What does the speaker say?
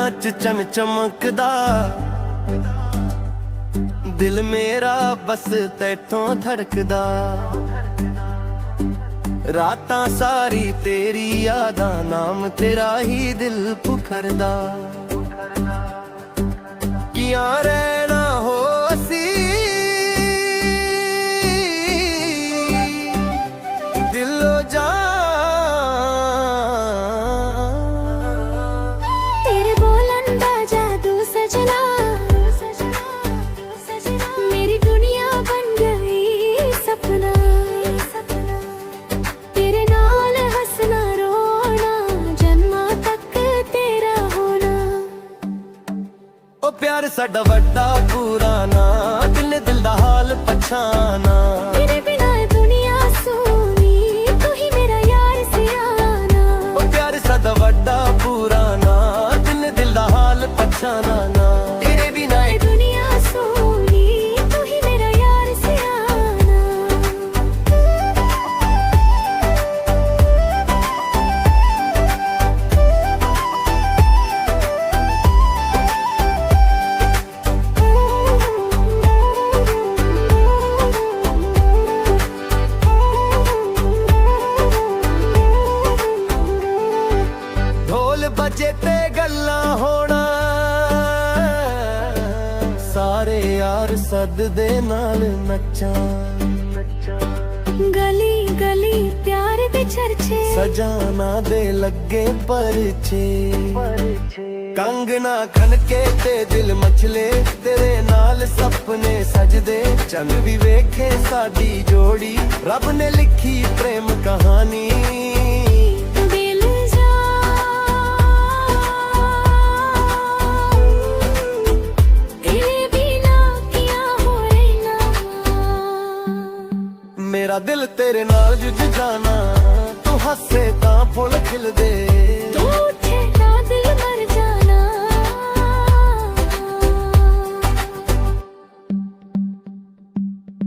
च चन चमकदा, दिल मेरा बस तैथों धड़कदा। रातां सारी तेरी यादां, नाम तेरा ही दिल पुखरदा। कियां रहना हो असी दिलो जान। तेरे बोलन दा जादू सजना, मेरी दुनिया बन गई सपना। तेरे नाल हंसना रोना, जन्मां तक तेरा होना। ओ प्यार साडा वड्डा पुराना, दिल ने दिल दा हाल पछाना। तेरे बिना ये दुनिया सोनी, तू ही मेरा यार सियाना। ओ प्यार साडा वड्डा पुराना, दिल ने दिल दा हाल पछाना ना। तेरे बिना ये दुनिया सोनी, तू ही मेरा यार सियाना। ढोल बजे ते गल्ला होना, सारे यार सद दे नाल नच्चां। गली गली प्यार दे चर्चे, सजाना दे लगे परचे। कंगना खनके ते दिल मचले, तेरे नाल सपने सजदे। चंद भी वेखे साडी जोड़ी, रब ने लिखी प्रेम कहानी। दिल जा तेरे बिना किया हो रहना। मेरा दिल तेरे नाल जुझ जाना, तू हसे तां फुल खिलदे